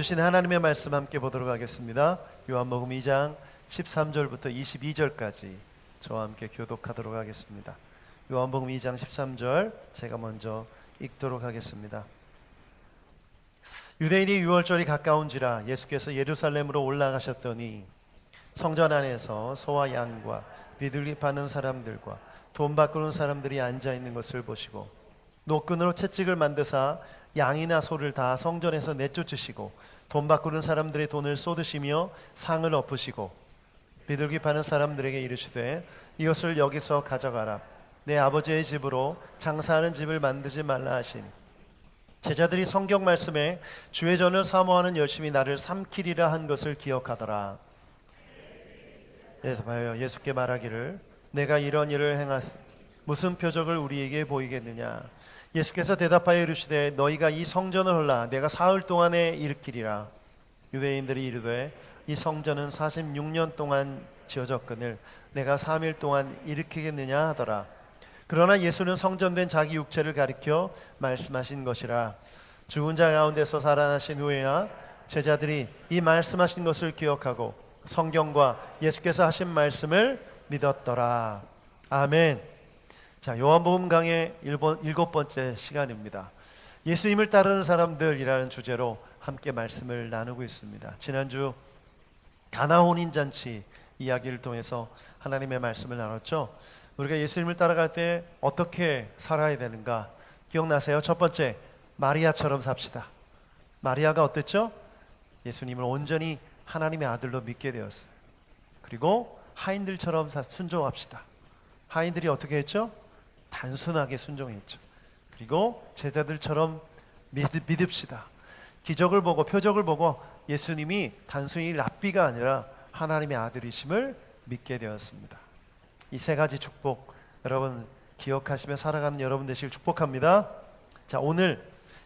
주신 하나님의 말씀 함께 보도록 하겠습니다. 요한복음 2장 13절부터 22절까지 저와 함께 교독하도록 하겠습니다. 요한복음 2장 13절 제가 먼저 읽도록 하겠습니다. 유대인이 유월절이 가까운지라 예수께서 예루살렘으로 올라가셨더니 성전 안에서 소와 양과 비둘기 파는 사람들과 돈 바꾸는 사람들이 앉아있는 것을 보시고 노끈으로 채찍을 만드사 양이나 소를 다 성전에서 내쫓으시고 돈 바꾸는 사람들의 돈을 쏟으시며 상을 엎으시고 비둘기 파는 사람들에게 이르시되 이것을 여기서 가져가라. 내 아버지의 집으로 장사하는 집을 만들지 말라 하시니 제자들이 성경 말씀에 주의 전을 사모하는 열심히 나를 삼키리라 한 것을 기억하더라. 예수께 말하기를 내가 이런 일을 행하시 무슨 표적을 우리에게 보이겠느냐. 예수께서 대답하여 이르시되 너희가 이 성전을 헐라 내가 사흘 동안에 일으키리라. 유대인들이 이르되 이 성전은 46년 동안 지어졌거늘 내가 3일 동안 일으키겠느냐 하더라. 그러나 예수는 성전된 자기 육체를 가리켜 말씀하신 것이라. 죽은 자 가운데서 살아나신 후에야 제자들이 이 말씀하신 것을 기억하고 성경과 예수께서 하신 말씀을 믿었더라. 아멘. 자, 요한복음 강의 7번째 시간입니다. 예수님을 따르는 사람들이라는 주제로 함께 말씀을 나누고 있습니다. 지난주 가나 혼인잔치 이야기를 통해서 하나님의 말씀을 나눴죠. 우리가 예수님을 따라갈 때 어떻게 살아야 되는가 기억나세요? 첫 번째, 마리아처럼 삽시다. 마리아가 어땠죠? 예수님을 온전히 하나님의 아들로 믿게 되었어요. 그리고 하인들처럼 순종합시다. 하인들이 어떻게 했죠? 단순하게 순종했죠. 그리고 제자들처럼 믿읍시다. 기적을 보고 표적을 보고 예수님이 단순히 랍비가 아니라 하나님의 아들이심을 믿게 되었습니다. 이 세 가지 축복 여러분 기억하시며 살아가는 여러분 되시길 축복합니다. 자, 오늘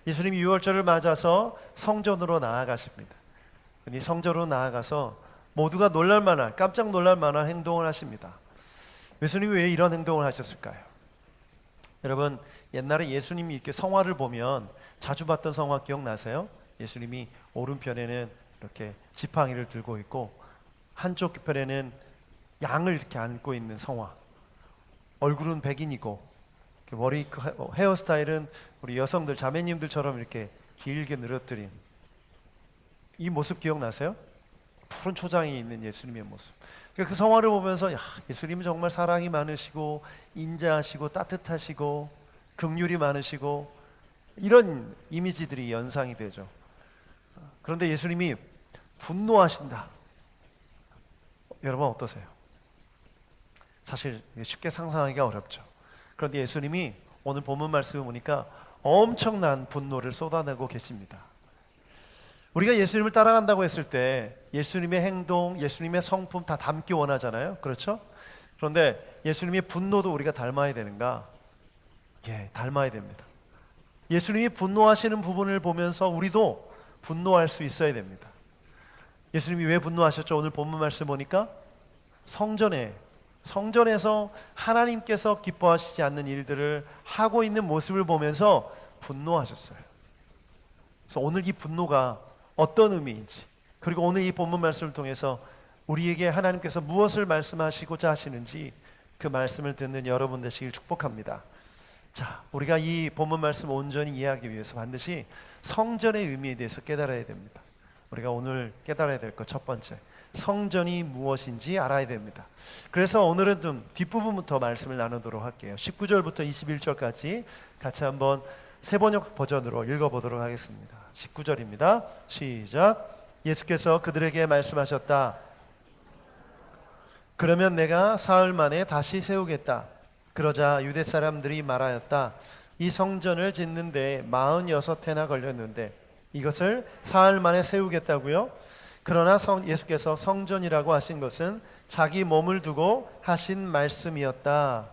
예수님이 유월절을 맞아서 성전으로 나아가십니다. 이 성전으로 나아가서 모두가 놀랄만한 깜짝 놀랄만한 행동을 하십니다. 예수님이 왜 이런 행동을 하셨을까요? 여러분 옛날에 예수님이 이렇게 성화를 보면 자주 봤던 성화 기억나세요? 예수님이 오른편에는 이렇게 지팡이를 들고 있고 한쪽 편에는 양을 이렇게 안고 있는 성화. 얼굴은 백인이고 머리 헤어스타일은 우리 여성들 자매님들처럼 이렇게 길게 늘어뜨린 이 모습 기억나세요? 푸른 초장이 있는 예수님의 모습. 그 성화를 보면서 예수님은 정말 사랑이 많으시고 인자하시고 따뜻하시고 긍휼이 많으시고 이런 이미지들이 연상이 되죠. 그런데 예수님이 분노하신다. 여러분 어떠세요? 사실 쉽게 상상하기가 어렵죠. 그런데 예수님이 오늘 본문 말씀을 보니까 엄청난 분노를 쏟아내고 계십니다. 우리가 예수님을 따라간다고 했을 때 예수님의 행동, 예수님의 성품 다 닮기 원하잖아요. 그렇죠? 그런데 예수님의 분노도 우리가 닮아야 되는가? 예, 닮아야 됩니다. 예수님이 분노하시는 부분을 보면서 우리도 분노할 수 있어야 됩니다. 예수님이 왜 분노하셨죠? 오늘 본문 말씀 보니까 성전에서 하나님께서 기뻐하시지 않는 일들을 하고 있는 모습을 보면서 분노하셨어요. 그래서 오늘 이 분노가 어떤 의미인지, 그리고 오늘 이 본문 말씀을 통해서 우리에게 하나님께서 무엇을 말씀하시고자 하시는지 그 말씀을 듣는 여러분 되시길 축복합니다. 자, 우리가 이 본문 말씀 온전히 이해하기 위해서 반드시 성전의 의미에 대해서 깨달아야 됩니다. 우리가 오늘 깨달아야 될 것 첫 번째, 성전이 무엇인지 알아야 됩니다. 그래서 오늘은 좀 뒷부분부터 말씀을 나누도록 할게요. 19절부터 21절까지 같이 한번 세번역 버전으로 읽어보도록 하겠습니다. 19절입니다. 시작. 예수께서 그들에게 말씀하셨다. 그러면 내가 사흘 만에 다시 세우겠다. 그러자 유대 사람들이 말하였다. 이 성전을 짓는데 46해나 걸렸는데 이것을 사흘 만에 세우겠다고요? 그러나 예수께서 성전이라고 하신 것은 자기 몸을 두고 하신 말씀이었다.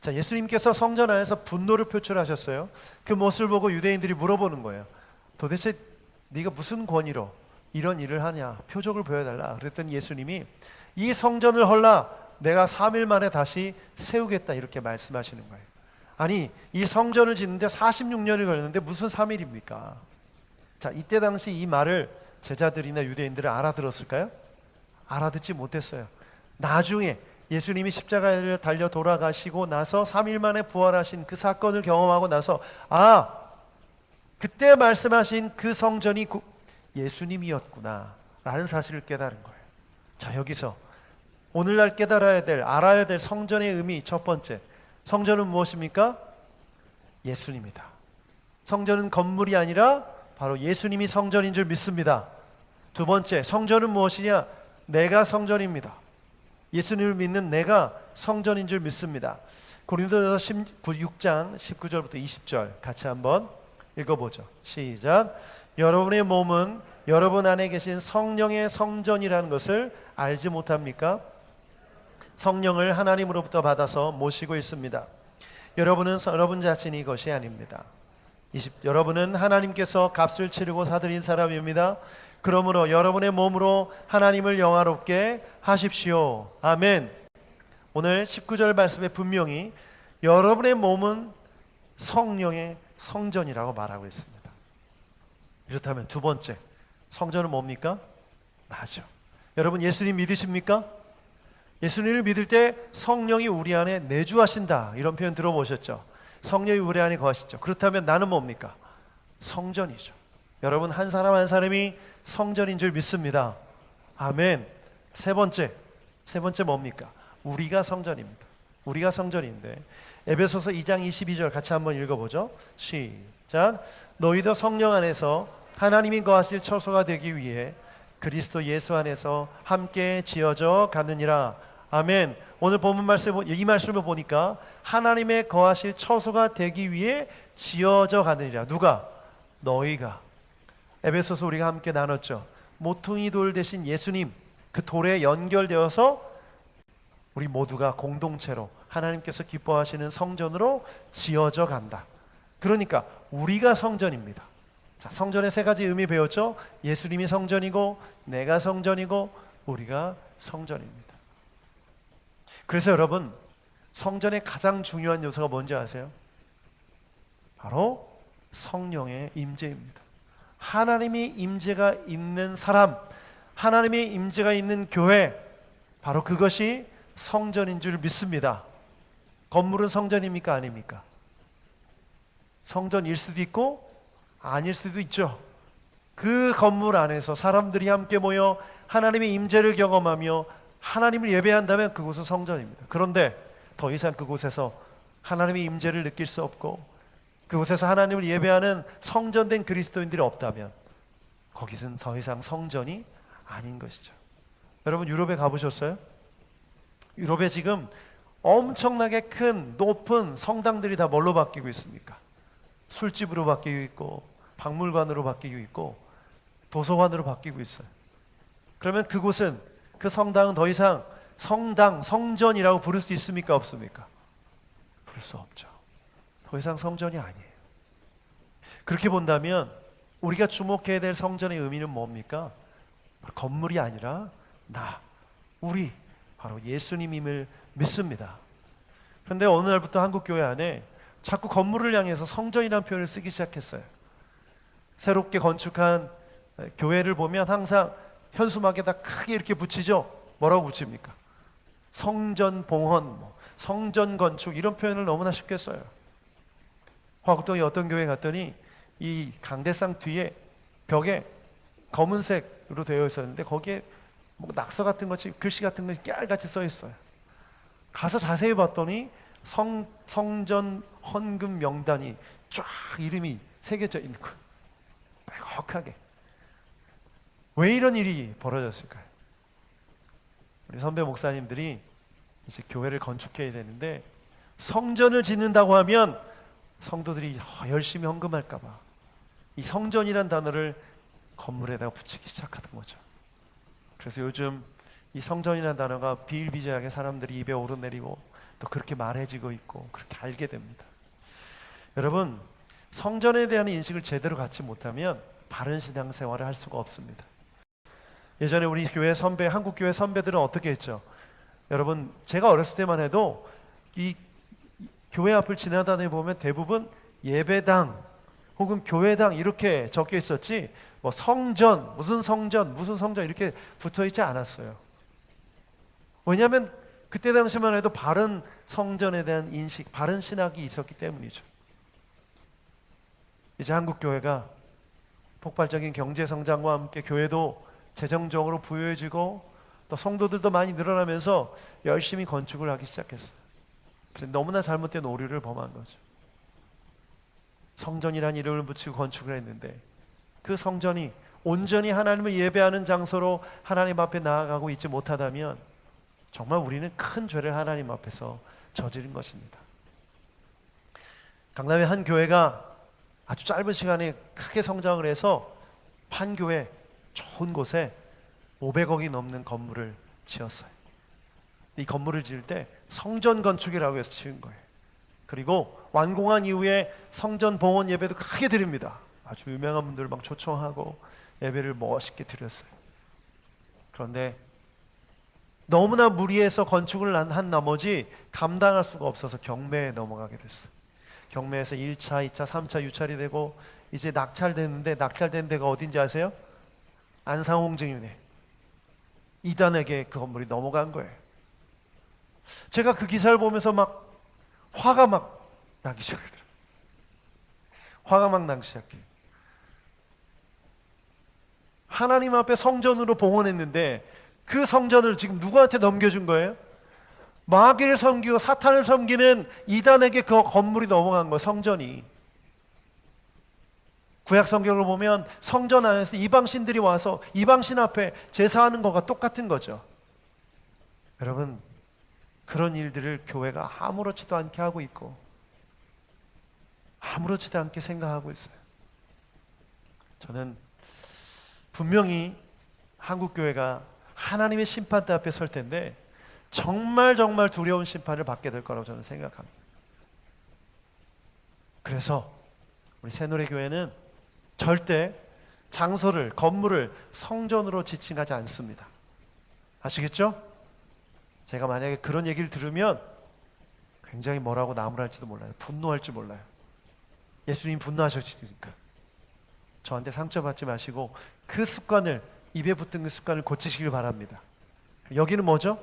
자, 예수님께서 성전 안에서 분노를 표출하셨어요. 그 모습을 보고 유대인들이 물어보는 거예요. 도대체 네가 무슨 권위로 이런 일을 하냐? 표적을 보여달라. 그랬더니 예수님이 이 성전을 헐라 내가 3일 만에 다시 세우겠다 이렇게 말씀하시는 거예요. 아니 이 성전을 짓는데 46년이 걸렸는데 무슨 3일입니까? 자, 이때 당시 이 말을 제자들이나 유대인들은 알아들었을까요? 알아듣지 못했어요. 나중에 예수님이 십자가를 달려 돌아가시고 나서 3일 만에 부활하신 그 사건을 경험하고 나서 그때 말씀하신 그 성전이 예수님이었구나 라는 사실을 깨달은 거예요. 자, 여기서 오늘날 깨달아야 될, 알아야 될 성전의 의미, 첫 번째, 성전은 무엇입니까? 예수님이다. 성전은 건물이 아니라 바로 예수님이 성전인 줄 믿습니다. 두 번째, 성전은 무엇이냐? 내가 성전입니다. 예수님을 믿는 내가 성전인 줄 믿습니다. 고린도전서 6장 19절부터 20절 같이 한번 읽어보죠. 시작. 여러분의 몸은 여러분 안에 계신 성령의 성전이라는 것을 알지 못합니까? 성령을 하나님으로부터 받아서 모시고 있습니다. 여러분은 여러분 자신이 것이 아닙니다. 여러분은 하나님께서 값을 치르고 사들인 사람입니다. 그러므로 여러분의 몸으로 하나님을 영화롭게 하십시오. 아멘. 오늘 19절 말씀에 분명히 여러분의 몸은 성령의 성전이라고 말하고 있습니다. 이렇다면 두 번째, 성전은 뭡니까? 나죠. 여러분 예수님 믿으십니까? 예수님을 믿을 때 성령이 우리 안에 내주하신다, 이런 표현 들어보셨죠? 성령이 우리 안에 거하시죠. 그렇다면 나는 뭡니까? 성전이죠. 여러분 한 사람 한 사람이 성전인 줄 믿습니다. 아멘. 세 번째 뭡니까? 우리가 성전입니다. 우리가 성전인데 에베소서 2장 22절 같이 한번 읽어보죠. 시작. 너희도 성령 안에서 하나님이 거하실 처소가 되기 위해 그리스도 예수 안에서 함께 지어져 가느니라. 아멘. 오늘 본문 말씀, 이 말씀을 보니까 하나님의 거하실 처소가 되기 위해 지어져 가느니라. 누가? 너희가. 에베소서 우리가 함께 나눴죠. 모퉁이 돌 대신 예수님, 그 돌에 연결되어서 우리 모두가 공동체로 하나님께서 기뻐하시는 성전으로 지어져 간다. 그러니까 우리가 성전입니다. 자, 성전의 세 가지 의미 배웠죠. 예수님이 성전이고, 내가 성전이고, 우리가 성전입니다. 그래서 여러분, 성전의 가장 중요한 요소가 뭔지 아세요? 바로 성령의 임재입니다. 하나님의 임재가 있는 사람, 하나님의 임재가 있는 교회, 바로 그것이 성전인 줄 믿습니다. 건물은 성전입니까? 아닙니까? 성전일 수도 있고 아닐 수도 있죠. 그 건물 안에서 사람들이 함께 모여 하나님의 임재를 경험하며 하나님을 예배한다면 그곳은 성전입니다. 그런데 더 이상 그곳에서 하나님의 임재를 느낄 수 없고 그곳에서 하나님을 예배하는 성전된 그리스도인들이 없다면 거기서는 더 이상 성전이 아닌 것이죠. 여러분 유럽에 가보셨어요? 유럽에 지금 엄청나게 큰 높은 성당들이 다 뭘로 바뀌고 있습니까? 술집으로 바뀌고 있고 박물관으로 바뀌고 있고 도서관으로 바뀌고 있어요. 그러면 그곳은, 그 성당은 더 이상 성당, 성전이라고 부를 수 있습니까? 없습니까? 부를 수 없죠. 더 이상 성전이 아니에요. 그렇게 본다면 우리가 주목해야 될 성전의 의미는 뭡니까? 건물이 아니라 우리 바로 예수님임을 믿습니다. 그런데 어느 날부터 한국교회 안에 자꾸 건물을 향해서 성전이라는 표현을 쓰기 시작했어요. 새롭게 건축한 교회를 보면 항상 현수막에다 크게 이렇게 붙이죠. 뭐라고 붙입니까? 성전 봉헌, 성전 건축, 이런 표현을 너무나 쉽게 써요. 화곡동에 어떤 교회 갔더니 이 강대상 뒤에 벽에 검은색으로 되어 있었는데 거기에 낙서 같은 것이, 글씨 같은 것이 깨알같이 써 있어요. 가서 자세히 봤더니 성전 헌금 명단이 쫙 이름이 새겨져 있는 거예요. 빼곡하게. 왜 이런 일이 벌어졌을까요? 우리 선배 목사님들이 이제 교회를 건축해야 되는데 성전을 짓는다고 하면 성도들이 열심히 헌금할까 봐 이 성전이란 단어를 건물에다가 붙이기 시작하던 거죠. 그래서 요즘 이 성전이라는 단어가 비일비재하게 사람들이 입에 오르내리고 또 그렇게 말해지고 있고 그렇게 알게 됩니다. 여러분, 성전에 대한 인식을 제대로 갖지 못하면 바른 신앙생활을 할 수가 없습니다. 예전에 우리 교회 선배, 한국 교회 선배들은 어떻게 했죠? 여러분, 제가 어렸을 때만 해도 이 교회 앞을 지나다니 보면 대부분 예배당 혹은 교회당 이렇게 적혀 있었지 뭐 성전, 무슨 성전, 무슨 성전 이렇게 붙어 있지 않았어요. 왜냐하면 그때 당시만 해도 바른 성전에 대한 인식, 바른 신학이 있었기 때문이죠. 이제 한국 교회가 폭발적인 경제 성장과 함께 교회도 재정적으로 부유해지고 또 성도들도 많이 늘어나면서 열심히 건축을 하기 시작했어요. 그런데 너무나 잘못된 오류를 범한 거죠. 성전이라는 이름을 붙이고 건축을 했는데 그 성전이 온전히 하나님을 예배하는 장소로 하나님 앞에 나아가고 있지 못하다면 정말 우리는 큰 죄를 하나님 앞에서 저지른 것입니다. 강남의 한 교회가 아주 짧은 시간에 크게 성장을 해서 판교에 좋은 곳에 500억이 넘는 건물을 지었어요. 이 건물을 지을 때 성전 건축이라고 해서 지은 거예요. 그리고 완공한 이후에 성전 봉헌 예배도 크게 드립니다. 아주 유명한 분들 막 초청하고 예배를 멋있게 드렸어요. 그런데 너무나 무리해서 건축을 한 나머지 감당할 수가 없어서 경매에 넘어가게 됐어요. 경매에서 1차, 2차, 3차 유찰이 되고 이제 낙찰됐는데 낙찰된 데가 어딘지 아세요? 안상홍증이네. 이단에게 그 건물이 넘어간 거예요. 제가 그 기사를 보면서 막 화가 막 나기 시작하더라고요. 화가 막 나기 시작해요. 하나님 앞에 성전으로 봉헌했는데 그 성전을 지금 누구한테 넘겨준 거예요? 마귀를 섬기고 사탄을 섬기는 이단에게 그 건물이 넘어간 거예요. 성전이. 구약 성경을 보면 성전 안에서 이방신들이 와서 이방신 앞에 제사하는 것과 똑같은 거죠. 여러분, 그런 일들을 교회가 아무렇지도 않게 하고 있고 아무렇지도 않게 생각하고 있어요. 저는 분명히 한국 교회가 하나님의 심판대 앞에 설 텐데 정말 두려운 심판을 받게 될 거라고 저는 생각합니다. 그래서 우리 새노래교회는 절대 장소를, 건물을 성전으로 지칭하지 않습니다. 아시겠죠? 제가 만약에 그런 얘기를 들으면 굉장히 뭐라고 나무랄지도 몰라요. 분노할지 몰라요. 예수님 분노하셨으니까. 저한테 상처받지 마시고 그 습관을, 입에 붙은 그 습관을 고치시길 바랍니다. 여기는 뭐죠?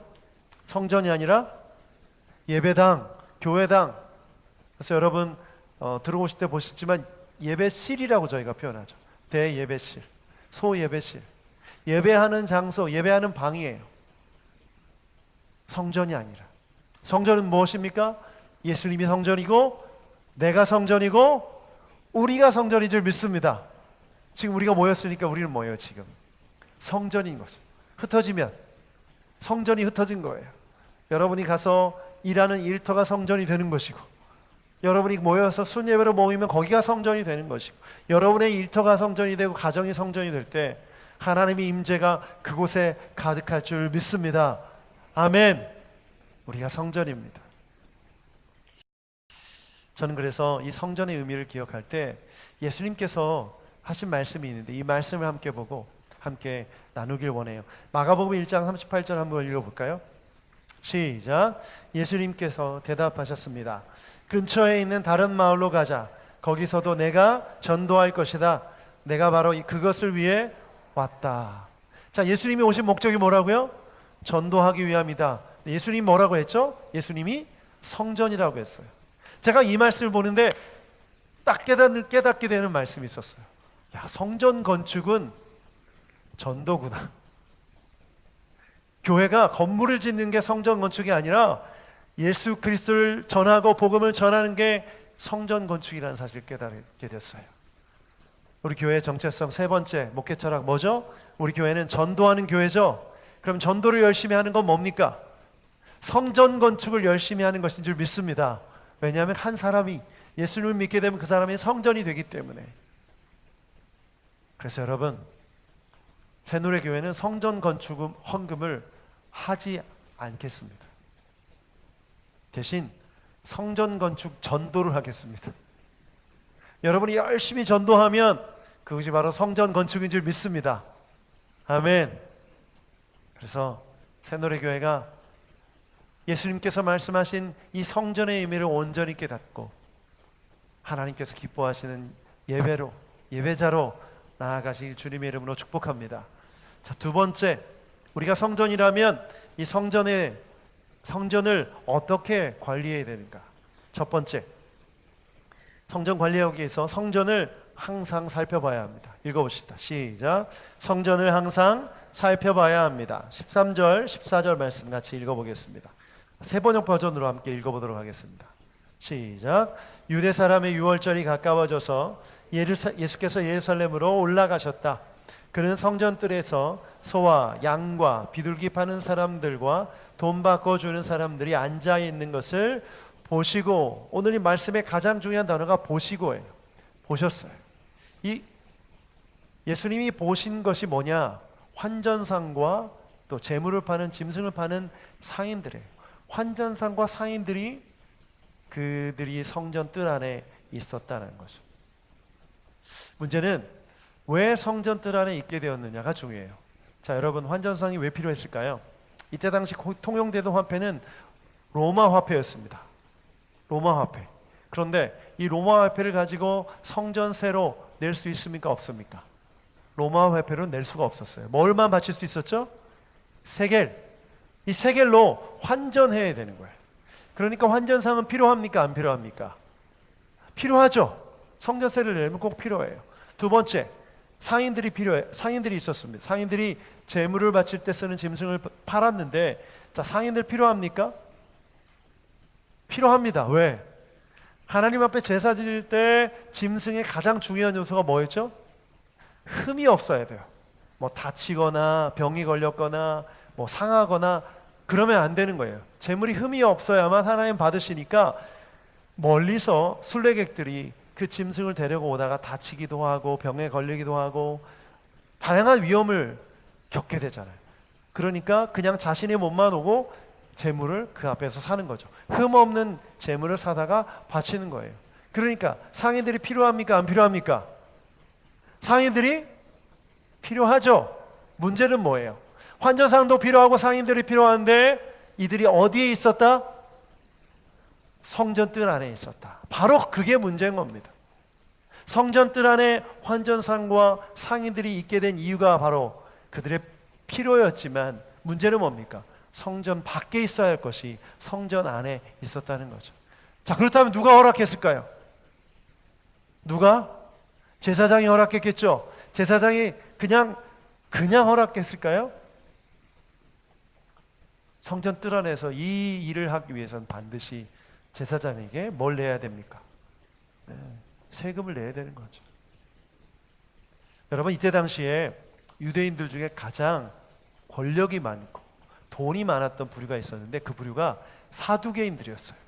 성전이 아니라 예배당, 교회당. 그래서 여러분 들어오실 때 보셨지만 예배실이라고 저희가 표현하죠. 대예배실, 소예배실. 예배하는 장소, 예배하는 방이에요. 성전이 아니라. 성전은 무엇입니까? 예수님이 성전이고 내가 성전이고 우리가 성전인 줄 믿습니다. 지금 우리가 모였으니까 우리는 뭐예요? 지금 성전인 거죠. 흩어지면 성전이 흩어진 거예요. 여러분이 가서 일하는 일터가 성전이 되는 것이고, 여러분이 모여서 순예배로 모이면 거기가 성전이 되는 것이고, 여러분의 일터가 성전이 되고 가정이 성전이 될 때 하나님의 임재가 그곳에 가득할 줄 믿습니다. 아멘. 우리가 성전입니다. 저는 그래서 이 성전의 의미를 기억할 때 예수님께서 하신 말씀이 있는데 이 말씀을 함께 보고 함께 나누길 원해요. 마가복음 1장 38절 한번 읽어볼까요? 시작. 예수님께서 대답하셨습니다. 근처에 있는 다른 마을로 가자. 거기서도 내가 전도할 것이다. 내가 바로 그것을 위해 왔다. 자, 예수님이 오신 목적이 뭐라고요? 전도하기 위함이다. 예수님이 뭐라고 했죠? 예수님이 성전이라고 했어요. 제가 이 말씀을 보는데 딱 깨닫게 되는 말씀이 있었어요. 야, 성전 건축은 전도구나. 교회가 건물을 짓는 게 성전 건축이 아니라 예수 그리스도를 전하고 복음을 전하는 게 성전 건축이라는 사실을 깨닫게 됐어요. 우리 교회의 정체성 세 번째 목회 철학 뭐죠? 우리 교회는 전도하는 교회죠. 그럼 전도를 열심히 하는 건 뭡니까? 성전 건축을 열심히 하는 것인 줄 믿습니다. 왜냐하면 한 사람이 예수님을 믿게 되면 그 사람이 성전이 되기 때문에. 그래서 여러분, 새노래교회는 성전 건축 헌금을 하지 않겠습니다. 대신 성전 건축 전도를 하겠습니다. 여러분이 열심히 전도하면 그것이 바로 성전 건축인 줄 믿습니다. 아멘. 그래서 새노래교회가 예수님께서 말씀하신 이 성전의 의미를 온전히 깨닫고 하나님께서 기뻐하시는 예배로, 예배자로 나아가실 주님의 이름으로 축복합니다. 자, 두 번째, 우리가 성전이라면 이 성전을 어떻게 관리해야 되는가? 첫 번째, 성전 관리하기 위해서 성전을 항상 살펴봐야 합니다. 읽어봅시다. 시작. 성전을 항상 살펴봐야 합니다. 13절, 14절 말씀 같이 읽어보겠습니다. 세번역 버전으로 함께 읽어보도록 하겠습니다. 시작. 유대 사람의 유월절이 가까워져서 예수께서 예루살렘으로 올라가셨다. 그는 성전뜰에서 소와 양과 비둘기 파는 사람들과 돈 바꿔주는 사람들이 앉아있는 것을 보시고, 오늘 이 말씀의 가장 중요한 단어가 보시고예요. 보셨어요. 이 예수님이 보신 것이 뭐냐? 환전상과 또 재물을 파는, 짐승을 파는 상인들이에요. 환전상과 상인들이 그들이 성전 뜰 안에 있었다는 거죠. 문제는 왜 성전 뜰 안에 있게 되었느냐가 중요해요. 자, 여러분, 환전상이 왜 필요했을까요? 이때 당시 통용되던 화폐는 로마 화폐였습니다. 로마 화폐. 그런데 이 로마 화폐를 가지고 성전세로 낼 수 있습니까? 없습니까? 로마 화폐로 낼 수가 없었어요. 뭘만 바칠 수 있었죠? 세겔. 이 세겔로 환전해야 되는 거예요. 그러니까 환전상은 필요합니까? 안 필요합니까? 필요하죠. 성전세를 내면 꼭 필요해요. 두 번째, 상인들이 있었습니다. 상인들이 재물을 바칠 때 쓰는 짐승을 팔았는데, 자, 상인들 필요합니까? 필요합니다. 왜? 하나님 앞에 제사 드릴 때 짐승의 가장 중요한 요소가 뭐였죠? 흠이 없어야 돼요. 뭐 다치거나 병이 걸렸거나 뭐 상하거나 그러면 안 되는 거예요. 재물이 흠이 없어야만 하나님 받으시니까 멀리서 순례객들이 그 짐승을 데리고 오다가 다치기도 하고 병에 걸리기도 하고 다양한 위험을 겪게 되잖아요. 그러니까 그냥 자신의 몸만 오고 재물을 그 앞에서 사는 거죠. 흠 없는 재물을 사다가 바치는 거예요. 그러니까 상인들이 필요합니까? 안 필요합니까? 상인들이 필요하죠. 문제는 뭐예요? 환전상도 필요하고 상인들이 필요한데 이들이 어디에 있었다? 성전 뜰 안에 있었다. 바로 그게 문제인 겁니다. 성전 뜰 안에 환전상과 상인들이 있게 된 이유가 바로 그들의 필요였지만, 문제는 뭡니까? 성전 밖에 있어야 할 것이 성전 안에 있었다는 거죠. 자, 그렇다면 누가 허락했을까요? 누가? 제사장이 허락했겠죠. 제사장이 그냥 허락했을까요? 성전 뜰 안에서 이 일을 하기 위해서는 반드시 제사장에게 뭘 내야 됩니까? 네, 세금을 내야 되는 거죠. 여러분, 이때 당시에 유대인들 중에 가장 권력이 많고 돈이 많았던 부류가 있었는데 그 부류가 사두개인들이었어요.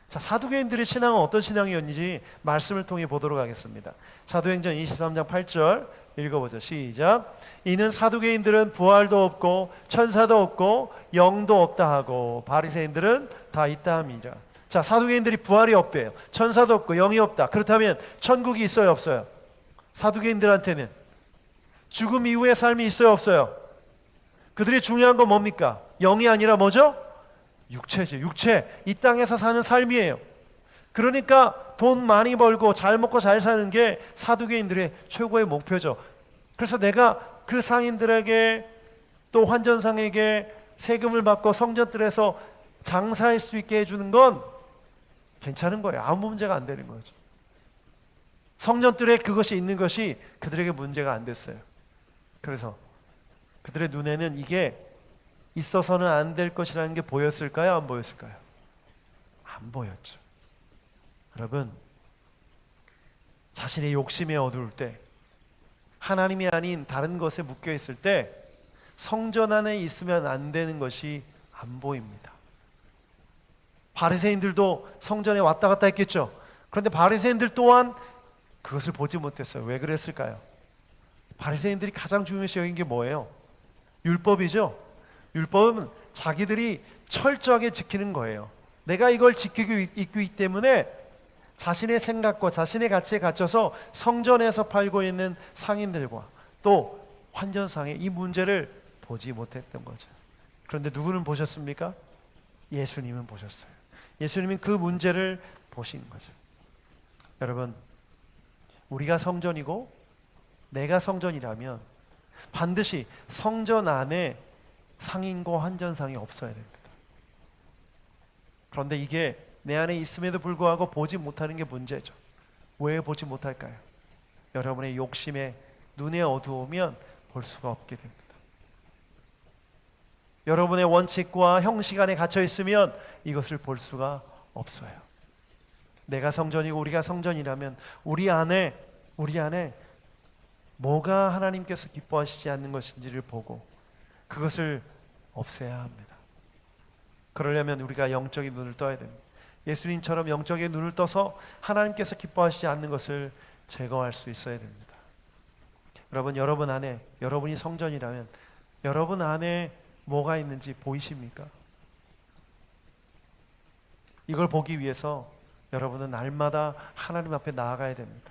자, 사두개인들의 신앙은 어떤 신앙이었는지 말씀을 통해 보도록 하겠습니다. 사도행전 23장 8절 읽어보죠. 시작. 이는 사두개인들은 부활도 없고 천사도 없고 영도 없다 하고 바리새인들은 다 있다 함이라. 자, 사두개인들이 부활이 없대요. 천사도 없고 영이 없다. 그렇다면 천국이 있어요, 없어요? 사두개인들한테는 죽음 이후의 삶이 있어요, 없어요? 그들이 중요한 건 뭡니까? 영이 아니라 뭐죠? 육체죠. 육체. 이 땅에서 사는 삶이에요. 그러니까 돈 많이 벌고 잘 먹고 잘 사는 게 사두개인들의 최고의 목표죠. 그래서 내가 그 상인들에게 또 환전상에게 세금을 받고 성전뜰에서 장사할 수 있게 해주는 건 괜찮은 거예요. 아무 문제가 안 되는 거죠. 성전뜰에 그것이 있는 것이 그들에게 문제가 안 됐어요. 그래서 그들의 눈에는 이게 있어서는 안 될 것이라는 게 보였을까요? 안 보였을까요? 안 보였죠. 여러분, 자신의 욕심에 어두울 때, 하나님이 아닌 다른 것에 묶여 있을 때 성전 안에 있으면 안 되는 것이 안 보입니다. 바리새인들도 성전에 왔다 갔다 했겠죠. 그런데 바리새인들 또한 그것을 보지 못했어요. 왜 그랬을까요? 바리새인들이 가장 중요시 여긴 게 뭐예요? 율법이죠. 율법은 자기들이 철저하게 지키는 거예요. 내가 이걸 지키고 있기 때문에 자신의 생각과 자신의 가치에 갇혀서 성전에서 팔고 있는 상인들과 또 환전상의 이 문제를 보지 못했던 거죠. 그런데 누구는 보셨습니까? 예수님은 보셨어요. 예수님은 그 문제를 보신 거죠. 여러분, 우리가 성전이고 내가 성전이라면 반드시 성전 안에 상인과 환전상이 없어야 됩니다. 그런데 이게 내 안에 있음에도 불구하고 보지 못하는 게 문제죠. 왜 보지 못할까요? 여러분의 욕심에 눈에 어두우면 볼 수가 없게 됩니다. 여러분의 원칙과 형식 안에 갇혀 있으면 이것을 볼 수가 없어요. 내가 성전이고 우리가 성전이라면 우리 안에 뭐가 하나님께서 기뻐하시지 않는 것인지를 보고 그것을 없애야 합니다. 그러려면 우리가 영적인 눈을 떠야 됩니다. 예수님처럼 영적인 눈을 떠서 하나님께서 기뻐하시지 않는 것을 제거할 수 있어야 됩니다. 여러분 안에, 여러분이 성전이라면 여러분 안에 뭐가 있는지 보이십니까? 이걸 보기 위해서 여러분은 날마다 하나님 앞에 나아가야 됩니다.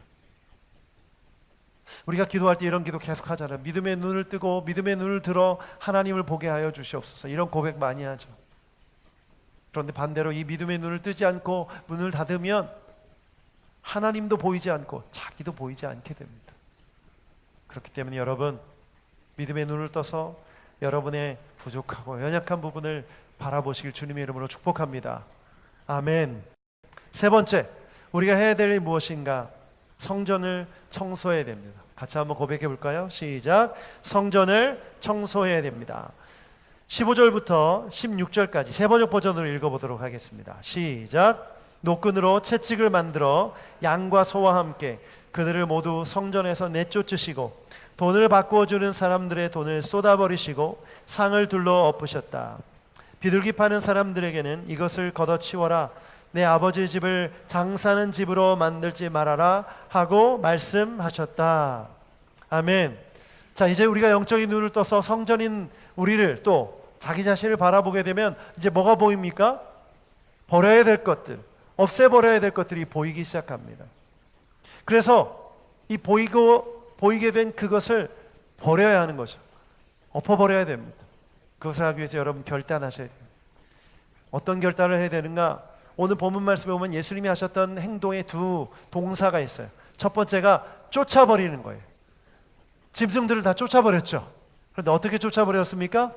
우리가 기도할 때 이런 기도 계속 하잖아요. 믿음의 눈을 뜨고 믿음의 눈을 들어 하나님을 보게 하여 주시옵소서. 이런 고백 많이 하죠. 그런데 반대로 이 믿음의 눈을 뜨지 않고 문을 닫으면 하나님도 보이지 않고 자기도 보이지 않게 됩니다. 그렇기 때문에 여러분, 믿음의 눈을 떠서 여러분의 부족하고 연약한 부분을 바라보시길 주님의 이름으로 축복합니다. 아멘. 세 번째, 우리가 해야 될 일이 무엇인가? 성전을 청소해야 됩니다. 같이 한번 고백해 볼까요? 시작. 성전을 청소해야 됩니다. 15절부터 16절까지 세 번역 버전으로 읽어보도록 하겠습니다. 시작. 노끈으로 채찍을 만들어 양과 소와 함께 그들을 모두 성전에서 내쫓으시고 돈을 바꾸어 주는 사람들의 돈을 쏟아버리시고 상을 둘러 엎으셨다. 비둘기 파는 사람들에게는 이것을 걷어치워라. 내 아버지 집을 장사하는 집으로 만들지 말아라 하고 말씀하셨다. 아멘. 자, 이제 우리가 영적인 눈을 떠서 성전인 우리를 또 자기 자신을 바라보게 되면 이제 뭐가 보입니까? 버려야 될 것들, 없애버려야 될 것들이 보이기 시작합니다. 그래서 이 보이게 된 그것을 버려야 하는 거죠. 엎어버려야 됩니다. 그것을 하기 위해서 여러분 결단하셔야 돼요. 어떤 결단을 해야 되는가? 오늘 본문 말씀에 보면 예수님이 하셨던 행동의 두 동사가 있어요. 첫 번째가 쫓아버리는 거예요. 짐승들을 다 쫓아버렸죠. 그런데 어떻게 쫓아버렸습니까?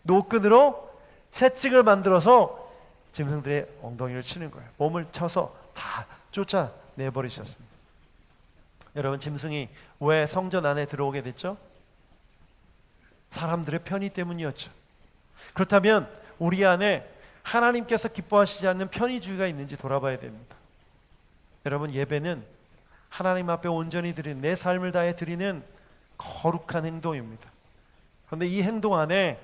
노끈으로 채찍을 만들어서 짐승들의 엉덩이를 치는 거예요. 몸을 쳐서 다 쫓아내버리셨습니다. 여러분, 짐승이 왜 성전 안에 들어오게 됐죠? 사람들의 편의 때문이었죠. 그렇다면 우리 안에 하나님께서 기뻐하시지 않는 편의주의가 있는지 돌아봐야 됩니다. 여러분, 예배는 하나님 앞에 온전히 드리는, 내 삶을 다해 드리는 거룩한 행동입니다. 그런데 이 행동 안에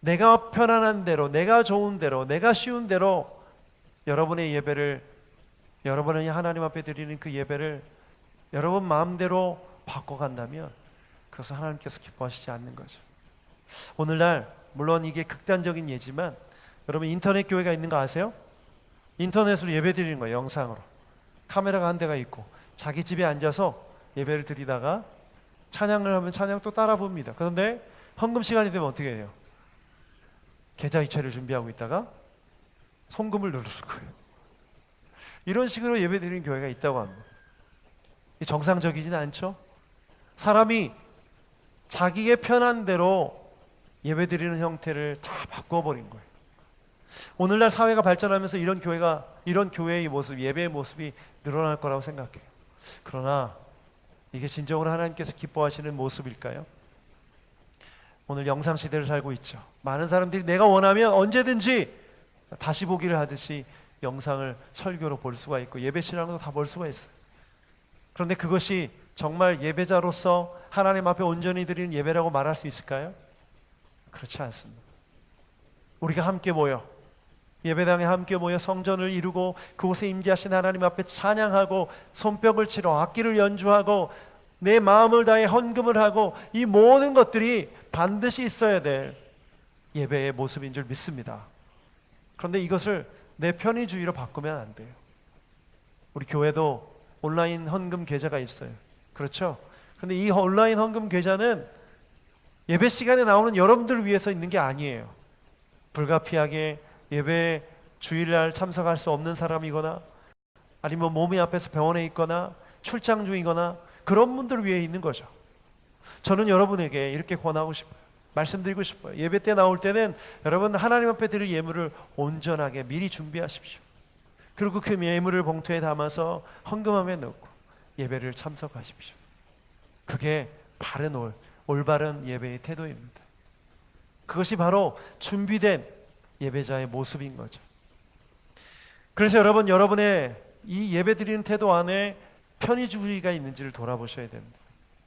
내가 편안한 대로, 내가 좋은 대로, 내가 쉬운 대로 여러분의 예배를, 여러분이 하나님 앞에 드리는 그 예배를 여러분 마음대로 바꿔간다면 그것은 하나님께서 기뻐하시지 않는 거죠. 오늘날 물론 이게 극단적인 예지만 여러분 인터넷 교회가 있는 거 아세요? 인터넷으로 예배 드리는 거예요. 영상으로 카메라가 한 대가 있고 자기 집에 앉아서 예배를 드리다가 찬양을 하면 찬양 또 따라 봅니다. 그런데 헌금 시간이 되면 어떻게 해요? 계좌 이체를 준비하고 있다가 송금을 누르는 거예요. 이런 식으로 예배 드리는 교회가 있다고 합니다. 정상적이지는 않죠? 사람이 자기의 편한 대로 예배 드리는 형태를 다 바꿔버린 거예요. 오늘날 사회가 발전하면서 이런 교회의 모습, 예배의 모습이 늘어날 거라고 생각해요. 그러나 이게 진정으로 하나님께서 기뻐하시는 모습일까요? 오늘 영상 시대를 살고 있죠. 많은 사람들이 내가 원하면 언제든지 다시 보기를 하듯이 영상을 설교로 볼 수가 있고 예배 신앙도 다 볼 수가 있어요. 그런데 그것이 정말 예배자로서 하나님 앞에 온전히 드리는 예배라고 말할 수 있을까요? 그렇지 않습니다. 우리가 함께 모여 예배당에 함께 모여 성전을 이루고 그곳에 임재하신 하나님 앞에 찬양하고 손뼉을 치러 악기를 연주하고 내 마음을 다해 헌금을 하고 이 모든 것들이 반드시 있어야 될 예배의 모습인 줄 믿습니다. 그런데 이것을 내 편의주의로 바꾸면 안 돼요. 우리 교회도 온라인 헌금 계좌가 있어요. 그렇죠? 그런데 이 온라인 헌금 계좌는 예배 시간에 나오는 여러분들을 위해서 있는 게 아니에요. 불가피하게 예배 주일날 참석할 수 없는 사람이거나 아니면 몸이 아파서 병원에 있거나 출장 중이거나 그런 분들 위해 있는 거죠. 저는 여러분에게 이렇게 권하고 싶어요. 말씀드리고 싶어요. 예배 때 나올 때는 여러분 하나님 앞에 드릴 예물을 온전하게 미리 준비하십시오. 그리고 그 예물을 봉투에 담아서 헌금함에 넣고 예배를 참석하십시오. 그게 바른 올바른 예배의 태도입니다. 그것이 바로 준비된 예배자의 모습인 거죠. 그래서 여러분, 여러분의 이 예배 드리는 태도 안에 편의주의가 있는지를 돌아보셔야 됩니다.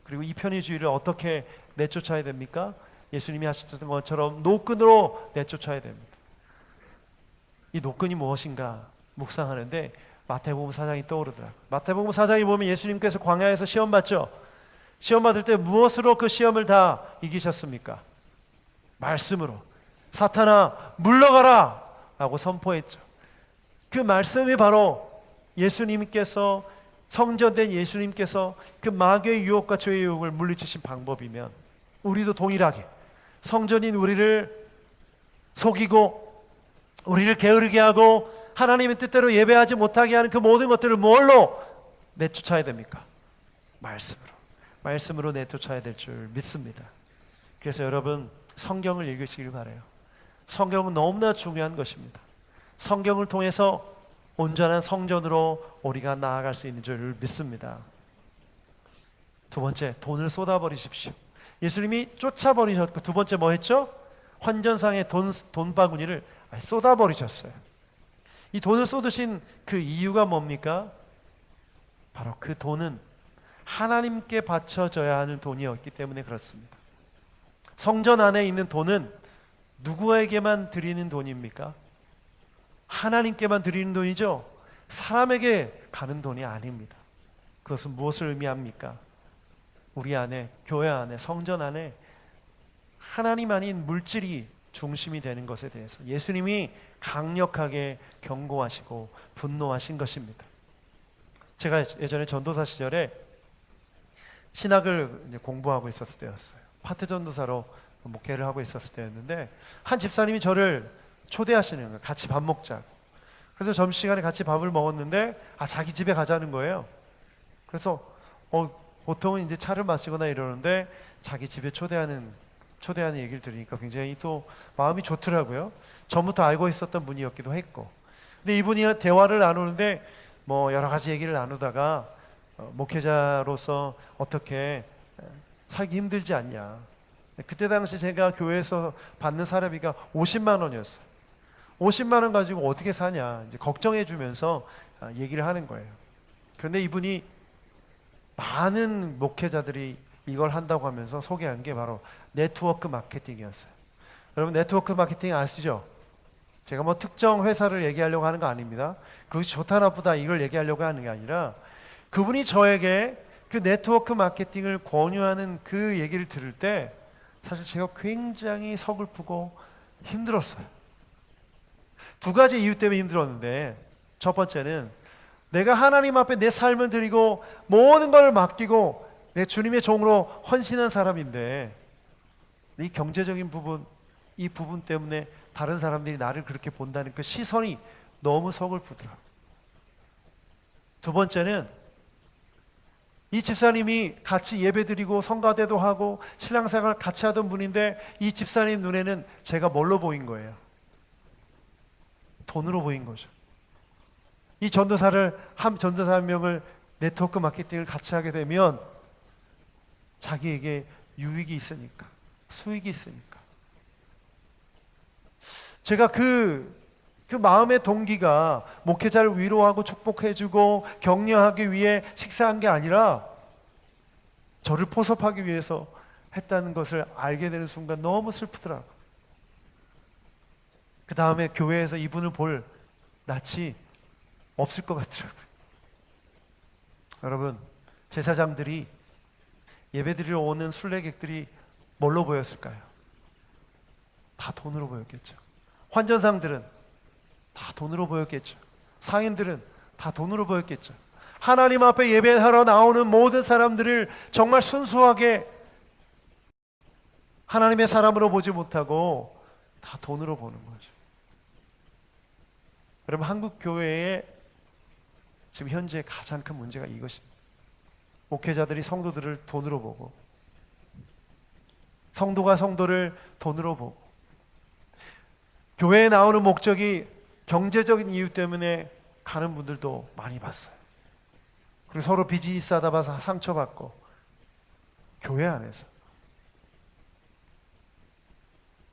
그리고 이 편의주의를 어떻게 내쫓아야 됩니까? 예수님이 하셨던 것처럼 노끈으로 내쫓아야 됩니다. 이 노끈이 무엇인가 묵상하는데 마태복음 4장이 떠오르더라고요. 마태복음 4장에 보면 예수님께서 광야에서 시험 받죠. 시험 받을 때 무엇으로 그 시험을 다 이기셨습니까? 말씀으로. 사탄아 물러가라 라고 선포했죠. 그 말씀이 바로 예수님께서, 성전된 예수님께서 그 마귀의 유혹과 죄의 유혹을 물리치신 방법이면 우리도 동일하게 성전인 우리를 속이고 우리를 게으르게 하고 하나님의 뜻대로 예배하지 못하게 하는 그 모든 것들을 뭘로 내쫓아야 됩니까? 말씀으로 내쫓아야 될 줄 믿습니다. 그래서 여러분, 성경을 읽으시길 바라요. 성경은 너무나 중요한 것입니다. 성경을 통해서 온전한 성전으로 우리가 나아갈 수 있는 줄 믿습니다. 두 번째, 돈을 쏟아버리십시오. 예수님이 쫓아버리셨고, 두 번째 뭐 했죠? 환전상의 돈바구니를 쏟아버리셨어요. 이 돈을 쏟으신 그 이유가 뭡니까? 바로 그 돈은 하나님께 바쳐져야 하는 돈이었기 때문에 그렇습니다. 성전 안에 있는 돈은 누구에게만 드리는 돈입니까? 하나님께만 드리는 돈이죠. 사람에게 가는 돈이 아닙니다. 그것은 무엇을 의미합니까? 우리 안에, 교회 안에, 성전 안에 하나님 아닌 물질이 중심이 되는 것에 대해서 예수님이 강력하게 경고하시고 분노하신 것입니다. 제가 예전에 전도사 시절에 신학을 이제 공부하고 있었을 때였어요. 파트 전도사로 목회를 하고 있었을 때였는데 한 집사님이 저를 초대하시는 거예요. 같이 밥 먹자고. 그래서 점심시간에 같이 밥을 먹었는데 자기 집에 가자는 거예요. 그래서 보통은 이제 차를 마시거나 이러는데 자기 집에 초대하는 얘기를 들으니까 굉장히 또 마음이 좋더라고요. 전부터 알고 있었던 분이었기도 했고. 근데 이분이 대화를 나누는데 뭐 여러 가지 얘기를 나누다가 목회자로서 어떻게 살기 힘들지 않냐. 그때 당시 제가 교회에서 받는 사례비가 50만 원이었어요. 50만 원 가지고 어떻게 사냐 이제 걱정해 주면서 얘기를 하는 거예요. 그런데 이분이 많은 목회자들이 이걸 한다고 하면서 소개한 게 바로 네트워크 마케팅이었어요. 여러분 네트워크 마케팅 아시죠? 제가 뭐 특정 회사를 얘기하려고 하는 거 아닙니다. 그것이 좋다 나쁘다 이걸 얘기하려고 하는 게 아니라 그분이 저에게 그 네트워크 마케팅을 권유하는 그 얘기를 들을 때 사실 제가 굉장히 서글프고 힘들었어요. 두 가지 이유 때문에 힘들었는데 첫 번째는 내가 하나님 앞에 내 삶을 드리고 모든 걸 맡기고 내 주님의 종으로 헌신한 사람인데 이 경제적인 부분, 이 부분 때문에 다른 사람들이 나를 그렇게 본다는 그 시선이 너무 서글프더라고요. 두 번째는 이 집사님이 같이 예배드리고 성가대도 하고 신앙생활 같이 하던 분인데 이 집사님 눈에는 제가 뭘로 보인 거예요? 돈으로 보인 거죠. 이 전도사 한 명을 네트워크 마케팅을 같이 하게 되면 자기에게 유익이 있으니까, 수익이 있으니까. 제가 그 마음의 동기가 목회자를 위로하고 축복해주고 격려하기 위해 식사한 게 아니라 저를 포섭하기 위해서 했다는 것을 알게 되는 순간 너무 슬프더라고요. 그 다음에 교회에서 이분을 볼 낯이 없을 것 같더라고요. 여러분, 제사장들이 예배드리러 오는 순례객들이 뭘로 보였을까요? 다 돈으로 보였겠죠. 환전상들은 다 돈으로 보였겠죠. 상인들은 다 돈으로 보였겠죠. 하나님 앞에 예배하러 나오는 모든 사람들을 정말 순수하게 하나님의 사람으로 보지 못하고 다 돈으로 보는 거죠. 여러분, 한국 교회의 지금 현재 가장 큰 문제가 이것입니다. 목회자들이 성도들을 돈으로 보고, 성도가 성도를 돈으로 보고, 교회에 나오는 목적이 경제적인 이유 때문에 가는 분들도 많이 봤어요. 그리고 서로 비즈니스 하다 봐서 상처받고, 교회 안에서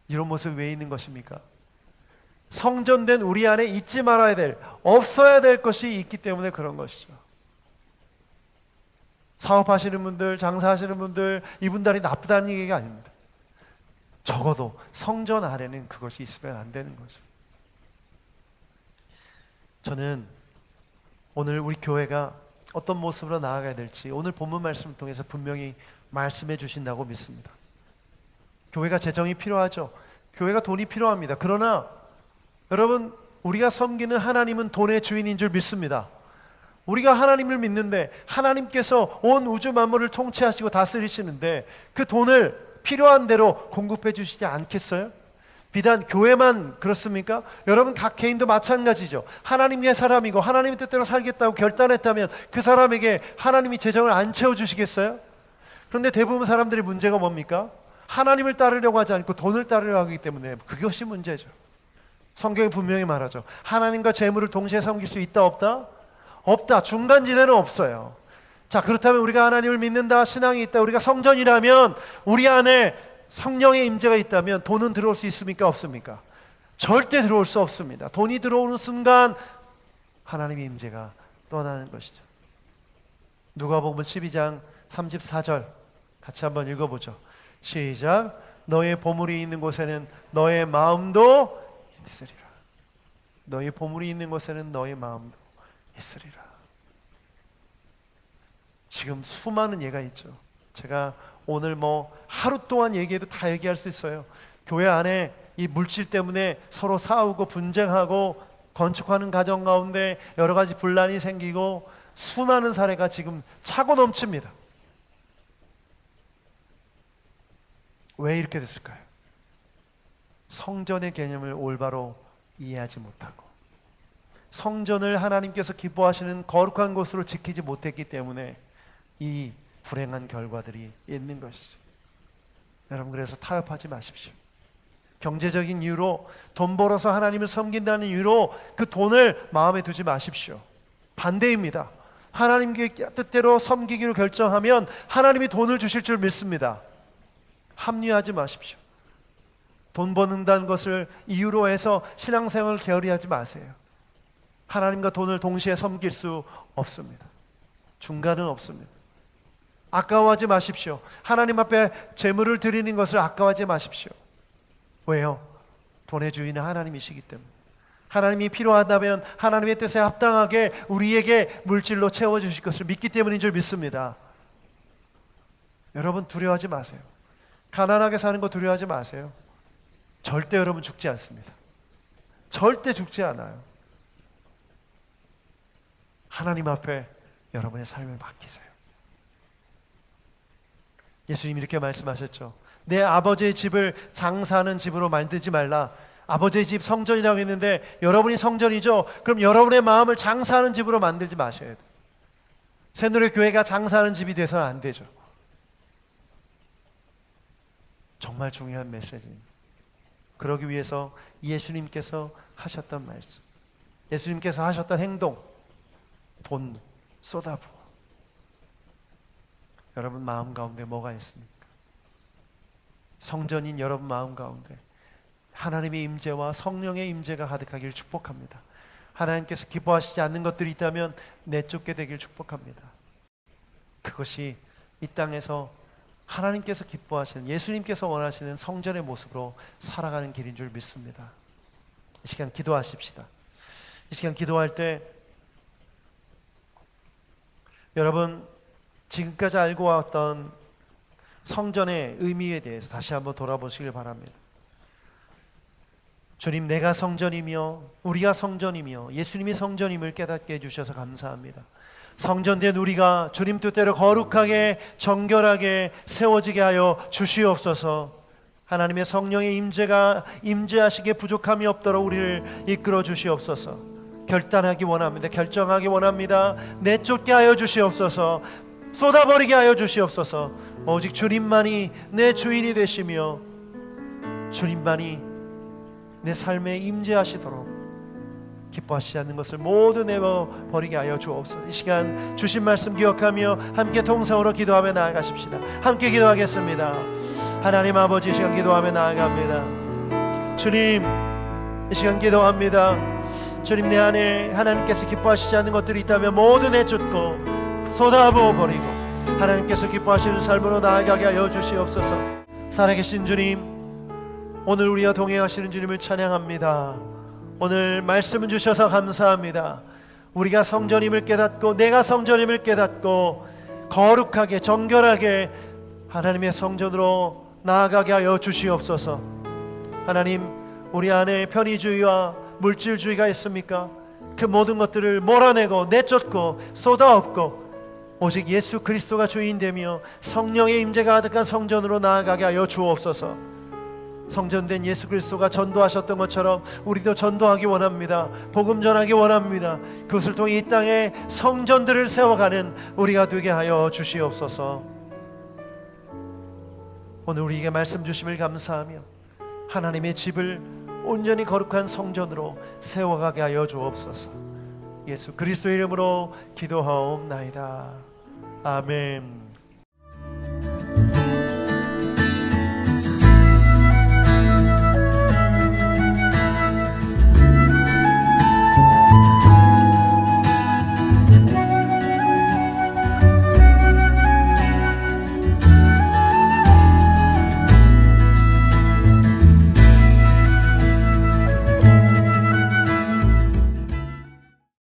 이런 모습이 왜 있는 것입니까? 성전된 우리 안에 잊지 말아야 될, 없어야 될 것이 있기 때문에 그런 것이죠. 사업하시는 분들, 장사하시는 분들, 이분들이 나쁘다는 얘기가 아닙니다. 적어도 성전 안에는 그것이 있으면 안 되는 거죠. 저는 오늘 우리 교회가 어떤 모습으로 나아가야 될지 오늘 본문 말씀을 통해서 분명히 말씀해 주신다고 믿습니다. 교회가 재정이 필요하죠. 교회가 돈이 필요합니다. 그러나 여러분, 우리가 섬기는 하나님은 돈의 주인인 줄 믿습니다. 우리가 하나님을 믿는데 하나님께서 온 우주 만물을 통치하시고 다스리시는데 그 돈을 필요한 대로 공급해 주시지 않겠어요? 비단 교회만 그렇습니까? 여러분 각 개인도 마찬가지죠. 하나님의 사람이고 하나님의 뜻대로 살겠다고 결단했다면 그 사람에게 하나님이 재정을 안 채워주시겠어요? 그런데 대부분 사람들의 문제가 뭡니까? 하나님을 따르려고 하지 않고 돈을 따르려고 하기 때문에 그것이 문제죠. 성경이 분명히 말하죠. 하나님과 재물을 동시에 섬길 수 있다 없다? 없다. 중간지대는 없어요. 자, 그렇다면 우리가 하나님을 믿는다, 신앙이 있다, 우리가 성전이라면 우리 안에 성령의 임재가 있다면 돈은 들어올 수 있습니까? 없습니까? 절대 들어올 수 없습니다. 돈이 들어오는 순간 하나님의 임재가 떠나는 것이죠. 누가복음 12장 34절 같이 한번 읽어보죠. 시작. 너의 보물이 있는 곳에는 너의 마음도 있으리라. 너의 보물이 있는 곳에는 너의 마음도 있으리라. 지금 수많은 예가 있죠. 제가 오늘 하루 동안 얘기해도 다 얘기할 수 있어요. 교회 안에 이 물질 때문에 서로 싸우고 분쟁하고 건축하는 가정 가운데 여러 가지 분란이 생기고 수많은 사례가 지금 차고 넘칩니다. 왜 이렇게 됐을까요? 성전의 개념을 올바로 이해하지 못하고 성전을 하나님께서 기뻐하시는 거룩한 곳으로 지키지 못했기 때문에 이 불행한 결과들이 있는 것이죠. 여러분, 그래서 타협하지 마십시오. 경제적인 이유로, 돈 벌어서 하나님을 섬긴다는 이유로 그 돈을 마음에 두지 마십시오. 반대입니다. 하나님의 뜻대로 섬기기로 결정하면 하나님이 돈을 주실 줄 믿습니다. 합리화하지 마십시오. 돈 버는다는 것을 이유로 해서 신앙생활을 게으리하지 마세요. 하나님과 돈을 동시에 섬길 수 없습니다. 중간은 없습니다. 아까워하지 마십시오. 하나님 앞에 재물을 드리는 것을 아까워하지 마십시오. 왜요? 돈의 주인은 하나님이시기 때문에. 하나님이 필요하다면 하나님의 뜻에 합당하게 우리에게 물질로 채워주실 것을 믿기 때문인 줄 믿습니다. 여러분 두려워하지 마세요. 가난하게 사는 거 두려워하지 마세요. 절대 여러분 죽지 않습니다. 절대 죽지 않아요. 하나님 앞에 여러분의 삶을 맡기세요. 예수님이 이렇게 말씀하셨죠. 내 아버지의 집을 장사하는 집으로 만들지 말라. 아버지의 집 성전이라고 했는데 여러분이 성전이죠. 그럼 여러분의 마음을 장사하는 집으로 만들지 마셔야 돼요. 새누리교회가 장사하는 집이 돼서는 안 되죠. 정말 중요한 메시지입니다. 그러기 위해서 예수님께서 하셨던 말씀, 예수님께서 하셨던 행동, 돈 쏟아부어. 여러분 마음 가운데 뭐가 있습니까? 성전인 여러분 마음 가운데 하나님의 임재와 성령의 임재가 가득하길 축복합니다. 하나님께서 기뻐하시지 않는 것들이 있다면 내쫓게 되길 축복합니다. 그것이 이 땅에서 하나님께서 기뻐하시는, 예수님께서 원하시는 성전의 모습으로 살아가는 길인 줄 믿습니다. 이 시간 기도하십시다. 이 시간 기도할 때 여러분 지금까지 알고 왔던 성전의 의미에 대해서 다시 한번 돌아보시길 바랍니다. 주님, 내가 성전이며 우리가 성전이며 예수님이 성전임을 깨닫게 해주셔서 감사합니다. 성전된 우리가 주님 뜻대로 거룩하게 정결하게 세워지게 하여 주시옵소서. 하나님의 성령의 임재하시기에 부족함이 없도록 우리를 이끌어 주시옵소서. 결단하기 원합니다. 결정하기 원합니다. 내쫓게 하여 주시옵소서. 쏟아버리게 하여 주시옵소서. 오직 주님만이 내 주인이 되시며 주님만이 내 삶에 임재하시도록 기뻐하시지 않는 것을 모두 내버리게 하여 주옵소서. 이 시간 주신 말씀 기억하며 함께 통성으로 기도하며 나아가십시다. 함께 기도하겠습니다. 하나님 아버지, 이 시간 기도하며 나아갑니다. 주님, 이 시간 기도합니다. 주님, 내 안에 하나님께서 기뻐하시지 않는 것들이 있다면 모두 내쫓고 쏟아부어 버리고 하나님께서 기뻐하시는 삶으로 나아가게 하여 주시옵소서. 살아계신 주님, 오늘 우리와 동행하시는 주님을 찬양합니다. 오늘 말씀을 주셔서 감사합니다. 우리가 성전임을 깨닫고 내가 성전임을 깨닫고 거룩하게 정결하게 하나님의 성전으로 나아가게 하여 주시옵소서. 하나님, 우리 안에 편의주의와 물질주의가 있습니까? 그 모든 것들을 몰아내고 내쫓고 쏟아엎고 오직 예수 그리스도가 주인되며 성령의 임재가 가득한 성전으로 나아가게 하여 주옵소서. 성전된 예수 그리스도가 전도하셨던 것처럼 우리도 전도하기 원합니다. 복음 전하기 원합니다. 그것을 통해 이 땅에 성전들을 세워가는 우리가 되게 하여 주시옵소서. 오늘 우리에게 말씀 주심을 감사하며 하나님의 집을 온전히 거룩한 성전으로 세워가게 하여 주옵소서. 예수 그리스도 이름으로 기도하옵나이다. 아멘.